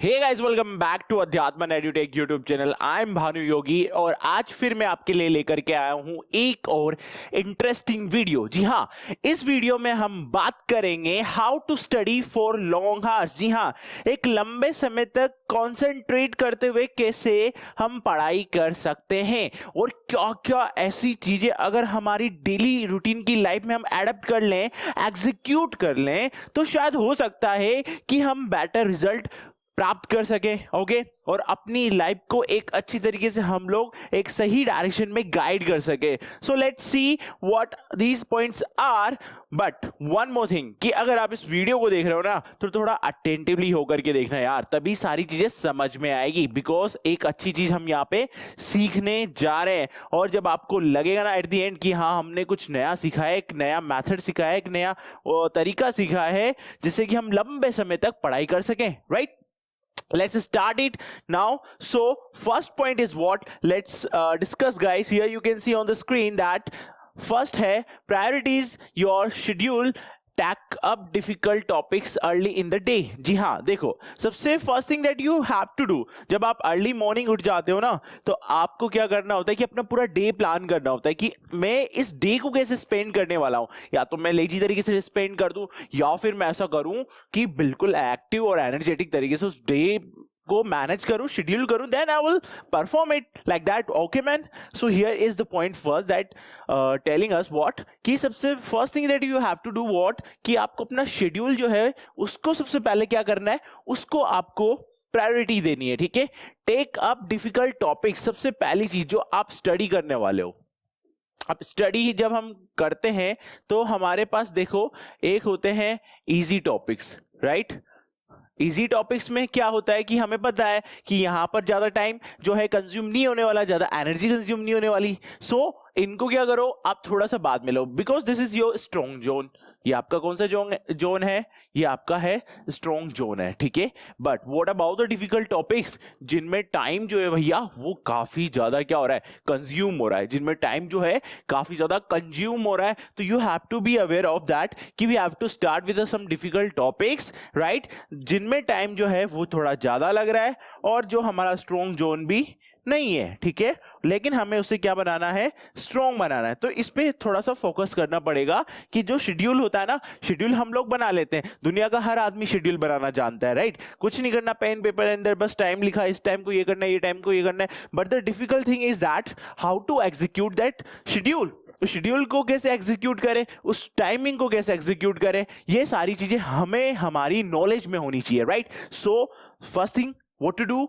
Hey guys, welcome back to Adhyatm edutech YouTube channel. I am Bhanu Yogi और आज फिर मैं आपके लिए लेकर के आया हूं एक और इंटरेस्टिंग वीडियो। जी हां, इस वीडियो में हम बात करेंगे how to study for long hours. जी हां, एक लंबे समय तक कॉन्सेंट्रेट करते हुए कैसे हम पढ़ाई कर सकते हैं और क्या क्या ऐसी चीजें अगर हमारी डेली रूटीन की लाइफ में हम एडप्ट कर लें, एग्जीक्यूट कर लें, तो शायद हो सकता है कि हम बेटर रिजल्ट प्राप्त कर सके। ओके, और अपनी लाइफ को एक अच्छी तरीके से हम लोग एक सही डायरेक्शन में गाइड कर सके। So let's see what these points are. But one more thing कि अगर आप इस वीडियो को देख रहे हो ना, तो थोड़ा अटेंटिवली होकर के देखना यार, तभी सारी चीजें समझ में आएगी। बिकॉज एक अच्छी चीज हम यहाँ पे सीखने जा रहे हैं और जब आपको लगेगा ना एट द एंड कि हाँ, हमने कुछ नया सीखा है, एक नया मेथड सीखा है, एक नया तरीका सीखा है जिससे कि हम लंबे समय तक पढ़ाई कर सकें, right? Let's start it now. So first point is what? Let's discuss, guys. Here you can see on the screen that first है priorities your schedule, take up difficult topics early in the day. जी हाँ, देखो, सबसे first thing that you have to do, जब आप early morning उठ जाते हो ना, तो आपको क्या करना होता है कि अपना पूरा डे प्लान करना होता है कि मैं इस डे को कैसे स्पेंड करने वाला हूँ। या तो मैं लेजी तरीके से स्पेंड कर दूं, या फिर मैं ऐसा करूं कि बिल्कुल एक्टिव और एनर्जेटिक तरीके से उस डे को मैनेज करूं, शेड्यूल करूं, then I will perform it like that. Okay man, so here is the point first that telling us what, कि सबसे first thing that you have to do what, कि आपको अपना शेड्यूल जो है उसको सबसे पहले क्या करना है, उसको आपको प्रायोरिटी देनी है। ठीक है, टेक अप डिफिकल्ट टॉपिक, सबसे पहली चीज जो आप स्टडी करने वाले हो। अब स्टडी जब हम करते हैं तो हमारे पास देखो एक होते हैं easy topics, right? Easy topics में क्या होता है कि हमें पता है कि यहां पर ज्यादा टाइम जो है कंज्यूम नहीं होने वाला, ज्यादा एनर्जी कंज्यूम नहीं होने वाली। सो इनको क्या करो, आप थोड़ा सा बाद में लो, because this is your strong zone. ये आपका कौन सा जोन है? ये आपका है स्ट्रॉन्ग जोन है, ठीक है। But what about the difficult topics, जिनमें टाइम जो है भैया वो काफी ज्यादा क्या हो रहा है, कंज्यूम हो रहा है, जिनमें टाइम जो है काफी ज्यादा कंज्यूम हो रहा है, तो you have to be aware of that कि we have to start with some difficult topics, right, जिनमें टाइम जो है वो थोड़ा ज्यादा लग रहा है और जो हमारा स्ट्रॉन्ग जोन भी नहीं है, ठीक है, लेकिन हमें उसे क्या बनाना है, स्ट्रॉन्ग बनाना है। तो इस पे थोड़ा सा फोकस करना पड़ेगा कि जो शेड्यूल होता है ना, शेड्यूल हम लोग बना लेते हैं, दुनिया का हर आदमी शेड्यूल बनाना जानता है, राइट? कुछ नहीं करना, पेन पेपर अंदर बस टाइम लिखा, इस टाइम को ये करना है, ये टाइम को ये करना है। But the difficult thing is that how to execute that schedule. Schedule को कैसे एग्जीक्यूट करें, उस टाइमिंग को कैसे एग्जीक्यूट करें, ये सारी चीजें हमें हमारी नॉलेज में होनी चाहिए, right? So first thing what to do,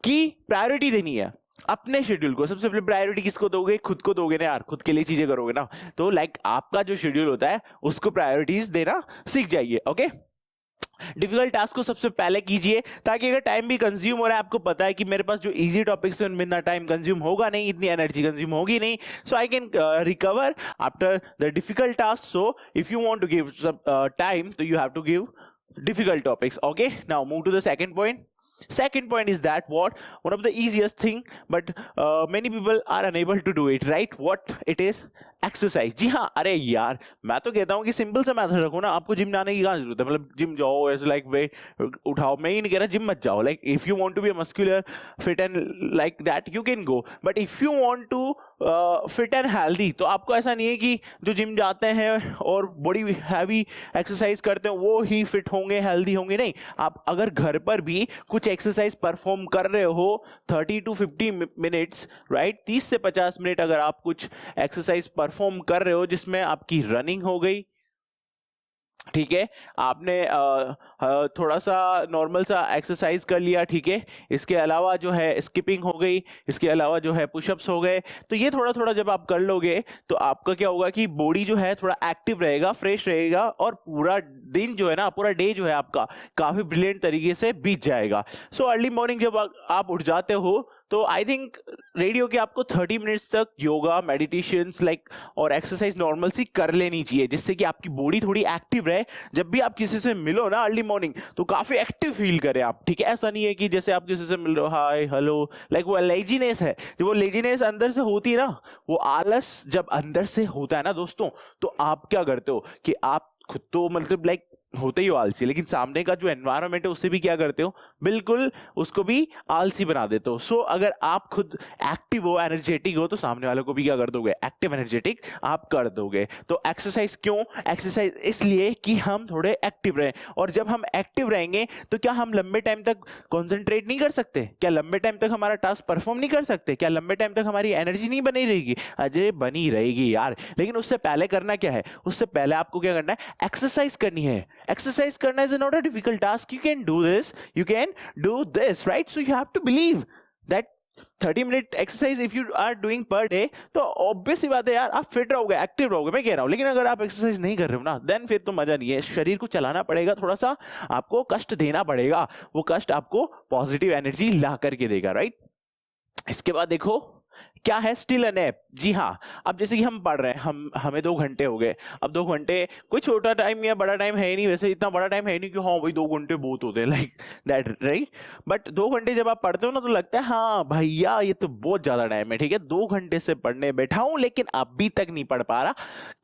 की प्रायोरिटी देनी है अपने शेड्यूल को। सबसे पहले प्रायोरिटी किसको दोगे? खुद को दोगे ना यार, खुद के लिए चीजें करोगे ना, तो लाइक आपका जो शेड्यूल होता है उसको प्रायोरिटीज देना सीख जाइए। ओके, डिफिकल्ट टास्क को सबसे पहले कीजिए, ताकि अगर टाइम भी कंज्यूम हो रहा है, आपको पता है कि मेरे पास जो इजी टॉपिक्स हैं उनमें इतना टाइम कंज्यूम होगा नहीं, इतनी एनर्जी कंज्यूम होगी नहीं, so I can recover after the difficult task. So if you want to give time, तो you have to give difficult topics. Okay, now move to the second point. Second point is that what, one of the easiest thing, but many people are unable to do it, right? What it is? Exercise. जी हाँ, अरे यार मैं तो कहता हूँ कि simple सा मेथड रखो ना, आपको जिम जाने की क्या जरूरत है? मतलब जिम जाओ ऐसे, लाइक वेट उठाओ, मैं ही नहीं कह रहा जिम मत जाओ, like if you want to be a muscular fit and like that you can go, but if you want to fit and healthy, तो आपको ऐसा नहीं है कि जो जिम जाते हैं और बड़ी हैवी एक्सरसाइज करते हैं वो ही फिट होंगे, हेल्दी होंगे, नहीं। आप अगर घर पर भी कुछ एक्सरसाइज परफॉर्म कर रहे हो 30 to 50 मिनट्स, राइट, 30 से 50 मिनट अगर आप कुछ एक्सरसाइज परफॉर्म कर रहे हो जिसमें आपकी रनिंग हो गई, ठीक है, आपने थोड़ा सा नॉर्मल सा एक्सरसाइज कर लिया, ठीक है, इसके अलावा जो है स्किपिंग हो गई, इसके अलावा जो है पुशअप्स हो गए, तो ये थोड़ा थोड़ा जब आप कर लोगे तो आपका क्या होगा कि बॉडी जो है थोड़ा एक्टिव रहेगा, फ्रेश रहेगा, और पूरा दिन जो है ना, पूरा डे जो है आपका काफी ब्रिलियंट तरीके से बीत जाएगा। सो अर्ली मॉर्निंग जब आप उठ जाते हो तो आई थिंक रेडियो के आपको 30 मिनट्स तक योगा, मेडिटेशंस लाइक और एक्सरसाइज नॉर्मल सी कर लेनी चाहिए, जिससे कि आपकी बॉडी थोड़ी एक्टिव रहे। जब भी आप किसी से मिलो ना अर्ली मॉर्निंग, तो काफी एक्टिव फील करें आप, ठीक है। ऐसा नहीं है कि जैसे आप किसी से मिल रहे हो हाय हेलो, लाइक वो लेजीनेस है, जो वो लेजीनेस अंदर से होती है ना, वो आलस जब अंदर से होता है ना दोस्तों, तो आप क्या करते हो कि आप खुद तो मतलब लाइक होते ही हो आलसी, लेकिन सामने का जो एनवायरनमेंट है उससे भी क्या करते हो, बिल्कुल उसको भी आलसी बना देते हो। सो अगर आप खुद एक्टिव हो, एनर्जेटिक हो, तो सामने वालों को भी क्या कर दोगे, एक्टिव एनर्जेटिक आप कर दोगे। तो एक्सरसाइज क्यों, एक्सरसाइज इसलिए कि हम थोड़े एक्टिव रहें, और जब हम एक्टिव रहेंगे तो क्या हम लंबे टाइम तक कॉन्सेंट्रेट नहीं कर सकते, क्या लंबे टाइम तक हमारा टास्क परफॉर्म नहीं कर सकते, क्या लंबे टाइम तक हमारी एनर्जी नहीं बनी रहेगी? अजय बनी रहेगी यार, लेकिन उससे पहले करना क्या है, उससे पहले आपको क्या करना है, एक्सरसाइज करनी है। एक्सरसाइज करना is not a difficult task, you can do this, you can do this, right? So you have to believe that 30 minute exercise if you are doing per day, तो ऑब्वियस सी बात है यार, आप fit रहोगे, active रहोगे, मैं कह रहा हूं। लेकिन अगर आप एक्सरसाइज नहीं कर रहे हो ना, देन फिर तो मजा नहीं है। शरीर को चलाना पड़ेगा, थोड़ा सा आपको कष्ट देना पड़ेगा, वो कष्ट आपको पॉजिटिव एनर्जी ला करके देगा, राइट? इसके बाद देखो क्या है, स्टिल अ नैप। जी हाँ, अब जैसे कि हम पढ़ रहे हैं, हमें 2 घंटे हो गए। अब 2 घंटे कोई छोटा टाइम या बड़ा टाइम है नहीं, वैसे इतना बड़ा टाइम है नहीं कि हाँ भाई 2 घंटे बहुत होते हैं, लाइक दैट, राइट? बट 2 घंटे जब आप पढ़ते हो ना, तो लगता है हाँ भैया ये तो बहुत ज्यादा टाइम है, ठीक है, 2 घंटे से पढ़ने बैठा हूं लेकिन अभी तक नहीं पढ़ पा रहा।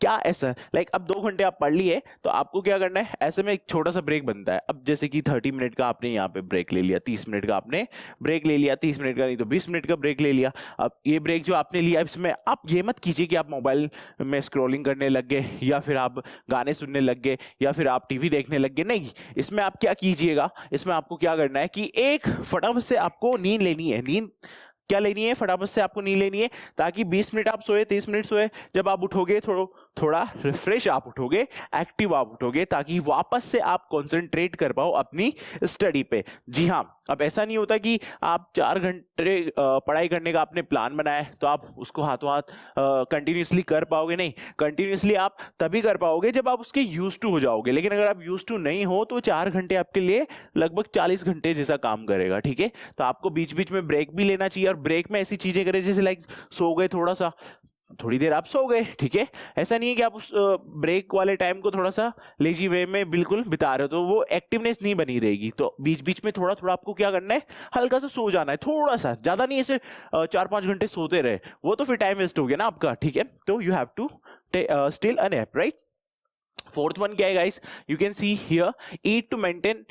क्या ऐसा, लाइक अब 2 घंटे आप पढ़ लिए, तो आपको क्या करना है, ऐसे में एक छोटा सा ब्रेक बनता है। अब जैसे कि 30 मिनट का आपने यहाँ पे ब्रेक ले लिया, 30 मिनट का आपने ब्रेक ले लिया, 30 मिनट का नहीं तो 20 मिनट का ब्रेक ले लिया। अब ये ब्रेक जो आपने लिया, इसमें आप ये मत कीजिए कि आप मोबाइल में स्क्रॉलिंग करने लग गए, या फिर आप गाने सुनने लग गए, या फिर आप टीवी देखने लग गए। नहीं, इसमें आप क्या कीजिएगा, इसमें आपको क्या करना है कि एक फटाफट से आपको नींद लेनी है। नींद क्या लेनी है, फटाफट से आपको नींद लेनी है, ताकि 20 मिनट आप सोए, 30 मिनट सोए, जब आप उठोगे थोड़ा रिफ्रेश आप उठोगे, एक्टिव आप उठोगे, ताकि वापस से आप कंसंट्रेट कर पाओ अपनी स्टडी पे। जी हाँ, अब ऐसा नहीं होता कि आप 4 घंटे पढ़ाई करने का आपने प्लान बनाया है तो आप उसको हाथों हाथ कंटिन्यूसली कर पाओगे। नहीं, कंटिन्यूसली आप तभी कर पाओगे जब आप उसके यूज टू हो जाओगे। लेकिन अगर आप यूज टू नहीं हो तो 4 घंटे आपके लिए लगभग 40 घंटे जैसा काम करेगा, ठीक है? तो आपको बीच बीच में ब्रेक भी लेना चाहिए, और ब्रेक में ऐसी चीजें करें जैसे लाइक सो गए, थोड़ी देर आप सो गए, ठीक है? ऐसा नहीं है कि आप उस ब्रेक वाले टाइम को थोड़ा सा लेजी वे में बिल्कुल बिता रहे हो, तो वो एक्टिवनेस नहीं बनी रहेगी। तो बीच बीच में थोड़ा थोड़ा आपको क्या करना है, हल्का सा सो जाना है, थोड़ा सा, ज्यादा नहीं, ऐसे 4-5 घंटे सोते रहे, वो तो फिर टाइम वेस्ट हो गया ना आपका, ठीक है? तो you have to still a nap, right? Fourth one क्या है guys, you can see here, eat to maintain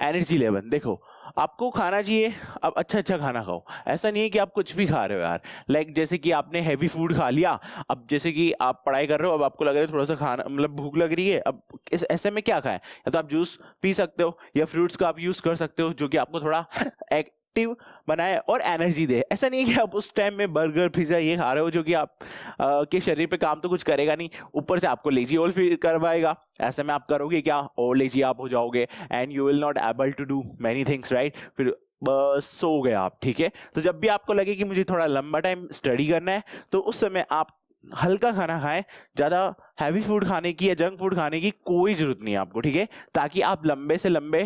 energy level. देखो, आपको खाना चाहिए, अब अच्छा खाना खाओ। ऐसा नहीं है कि आप कुछ भी खा रहे हो यार, लाइक जैसे कि आपने हैवी फूड खा लिया, अब जैसे कि आप पढ़ाई कर रहे हो, अब आपको लग रहा है थोड़ा सा खाना, मतलब भूख लग रही है, अब ऐसे में क्या खाएं, या तो आप जूस पी सकते हो, या फ्रूट्स का आप यूज कर सकते हो, जो कि आपको थोड़ा एक्टिव बनाए और एनर्जी दे। ऐसा नहीं है कि आप उस टाइम में बर्गर पिज्जा ये खा रहे हो जो कि आप के शरीर पे काम तो कुछ करेगा नहीं, ऊपर से आपको लेजी और फील करवाएगा। ऐसे में आप करोगे क्या, और लेजी आप हो जाओगे, and you will not able to do many things, right? फिर बस सो गए आप, ठीक है? तो जब भी आपको लगे कि मुझे थोड़ा लंबा टाइम स्टडी करना है, तो उस समय आप हल्का खाना खाएं, ज्यादा हैवी फूड खाने की या जंक फूड खाने की कोई जरूरत नहीं है आपको, ठीक है? ताकि आप लंबे से लंबे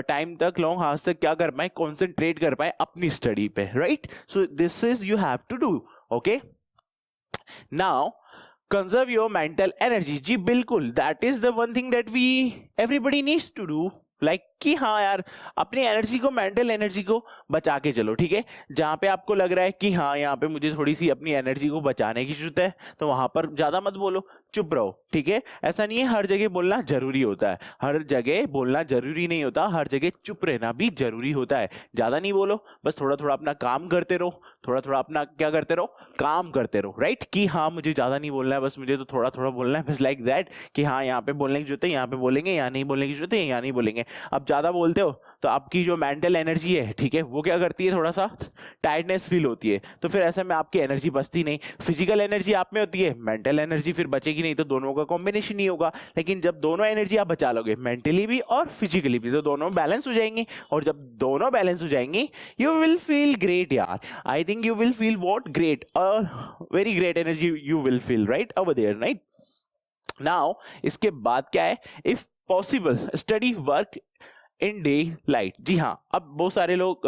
टाइम तक, लॉन्ग हाउस तक क्या कर पाए, कॉन्सेंट्रेट कर पाए अपनी स्टडी पे, right? So this is you have to do, okay? Now conserve your mental energy. जी बिल्कुल, that is the one thing that we everybody needs to do, like कि हाँ यार, अपनी एनर्जी को, मेंटल एनर्जी को बचा के चलो, ठीक है? जहां पे आपको लग रहा है कि हाँ यहाँ पे मुझे थोड़ी सी अपनी एनर्जी को बचाने की जरूरत है, तो वहां पर ज्यादा मत बोलो, चुप रहो, ठीक है? ऐसा नहीं है हर जगह बोलना जरूरी होता है, हर जगह बोलना जरूरी नहीं होता, हर जगह चुप रहना भी जरूरी होता है। ज्यादा नहीं बोलो, बस थोड़ा थोड़ा अपना काम करते रहो, थोड़ा थोड़ा अपना क्या करते रहो, काम करते रहो, राइट? कि हाँ मुझे ज्यादा नहीं बोलना है, बस मुझे तो थोड़ा थोड़ा बोलना है, बस लाइक दैट, कि हाँ यहाँ पे बोलने की जरूरत है, यहाँ पे बोलेंगे, यहाँ नहीं बोलने की जरूरत है, यहाँ नहीं बोलेंगे। अब ज्यादा बोलते हो तो आपकी जो मेंटल एनर्जी है, ठीक है, वो क्या करती है, थोड़ा सा टायर्डनेस फील होती है, तो फिर ऐसे में आपकी एनर्जी बचती नहीं। फिजिकल एनर्जी आप में होती है, मेंटल एनर्जी फिर बचेगी नहीं, तो दोनों का कॉम्बिनेशन नहीं होगा। लेकिन जब दोनों एनर्जी आप बचा लोगे, मेंटली भी और फिजिकली भी, तो दोनों बैलेंस हो जाएंगी, और जब दोनों बैलेंस हो जाएंगी, यू विल फील ग्रेट यार। I think you will feel what, great, very great energy you will feel, right, over there, right? Now इसके बाद क्या है, if possible study work in day light. जी हाँ, अब बहुत सारे लोग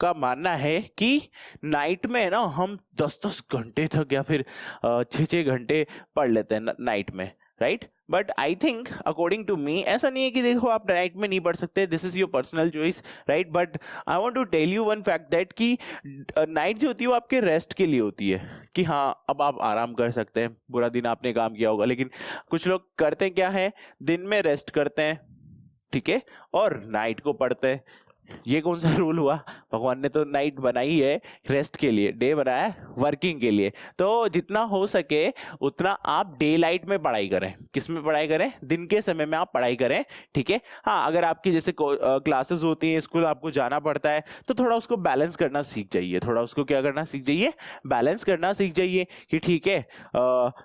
का मानना है कि नाइट में ना हम 10-10 घंटे तक या फिर 6-6 घंटे पढ़ लेते हैं नाइट में, right? But I think according to me ऐसा नहीं है कि देखो आप नाइट में नहीं पढ़ सकते, this is your personal choice, right. But I want to tell you one fact that कि नाइट जो होती है वो आपके रेस्ट के लिए होती है, कि हाँ अब आप आराम कर सकते हैं, पूरा दिन आपने काम किया होगा। लेकिन कुछ लोग करते क्या है, दिन में रेस्ट करते हैं, ठीक है, और नाइट को पढ़ते हैं। ये कौन सा रूल हुआ? भगवान ने तो नाइट बनाई है रेस्ट के लिए, डे बनाया है वर्किंग के लिए। तो जितना हो सके उतना आप डे लाइट में पढ़ाई करें। किस में पढ़ाई करें? दिन के समय में आप पढ़ाई करें, ठीक है। हाँ, अगर आपकी जैसे क्लासेस होती हैं, स्कूल आपको जाना पड़ता है, तो थोड़ा उसको बैलेंस करना सीख जाइए। थोड़ा उसको क्या करना सीख जाइए? बैलेंस करना सीख जाइए कि ठीक है,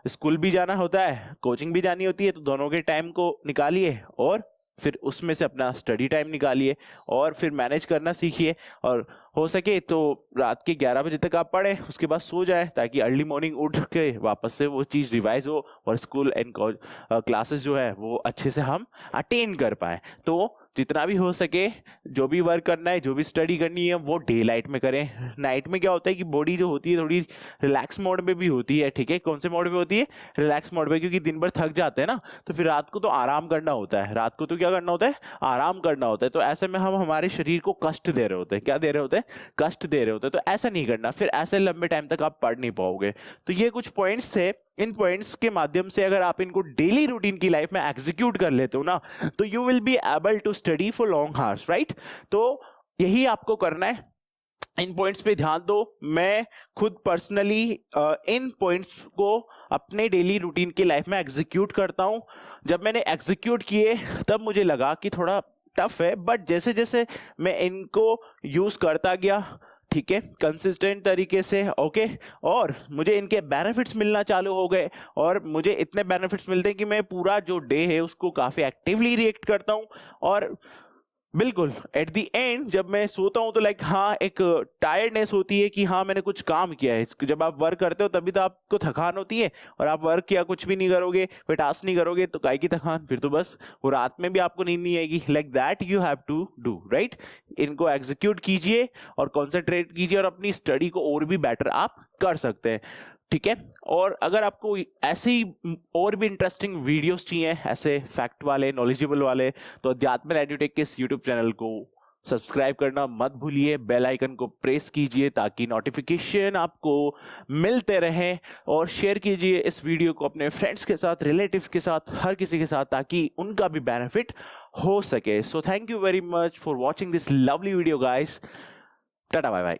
स्कूल भी जाना होता है, कोचिंग भी जानी होती है, तो दोनों के टाइम को निकालिए और फिर उसमें से अपना स्टडी टाइम निकालिए और फिर मैनेज करना सीखिए। और हो सके तो रात के 11 बजे तक आप पढ़ें, उसके बाद सो जाए, ताकि अर्ली मॉर्निंग उठ के वापस से वो चीज़ रिवाइज हो और स्कूल एंड क्लासेस जो है वो अच्छे से हम अटेन कर पाएँ। तो जितना भी हो सके, जो भी वर्क करना है, जो भी स्टडी करनी है, वो डे लाइट में करें। नाइट में क्या होता है कि बॉडी जो होती है थोड़ी रिलैक्स मोड में भी होती है, ठीक है। कौन से मोड में होती है? रिलैक्स मोड में, क्योंकि दिन भर थक जाते हैं ना, तो फिर रात को तो आराम करना होता है। रात को तो क्या करना होता है? आराम करना होता है। तो ऐसे में हम हमारे शरीर को कष्ट दे रहे होते हैं। क्या दे रहे होते हैं? कष्ट दे रहे होते हैं। तो ऐसा नहीं करना, फिर ऐसे लंबे टाइम तक आप पढ़ नहीं पाओगे। तो ये कुछ पॉइंट्स थे। इन पॉइंट्स के माध्यम से अगर आप इनको डेली रूटीन की लाइफ में एग्जीक्यूट कर लेते हो ना, तो you will be able to study for long hours, right. तो यही आपको करना है। इन पॉइंट्स पे ध्यान दो। मैं खुद पर्सनली इन पॉइंट्स को अपने डेली रूटीन की लाइफ में एग्जीक्यूट करता हूं। जब मैंने एग्जीक्यूट किए तब मुझे लगा कि थोड़ा टफ है, बट जैसे जैसे मैं इनको यूज करता गया, ठीक है, कंसिस्टेंट तरीके से, ओके, और मुझे इनके बेनिफिट्स मिलना चालू हो गए। और मुझे इतने बेनिफिट्स मिलते हैं कि मैं पूरा जो डे है उसको काफ़ी एक्टिवली रिएक्ट करता हूँ। और बिल्कुल एट द एंड जब मैं सोता हूँ तो लाइक हाँ, एक टायर्डनेस होती है कि हाँ मैंने कुछ काम किया है। जब आप वर्क करते हो तभी तो आपको थकान होती है, और आप वर्क किया कुछ भी नहीं करोगे, कोई टास्क नहीं करोगे, तो काहे की थकान? फिर तो बस वो रात में भी आपको नींद नहीं आएगी। Like that you have to do, right. इनको एग्जीक्यूट कीजिए और कॉन्सेंट्रेट कीजिए, और अपनी स्टडी को और भी बेटर आप कर सकते हैं, ठीक है। और अगर आपको ऐसे ही और भी इंटरेस्टिंग वीडियोस चाहिए, ऐसे फैक्ट वाले, नॉलेजेबल वाले, तो अध्यात्म एड्यूटेक के इस यूट्यूब चैनल को सब्सक्राइब करना मत भूलिए। बेल आइकन को प्रेस कीजिए ताकि नोटिफिकेशन आपको मिलते रहें, और शेयर कीजिए इस वीडियो को अपने फ्रेंड्स के साथ, रिलेटिव्स के साथ, हर किसी के साथ, ताकि उनका भी बेनिफिट हो सके। So thank you very much for watching this lovely video guys. Tata bye bye.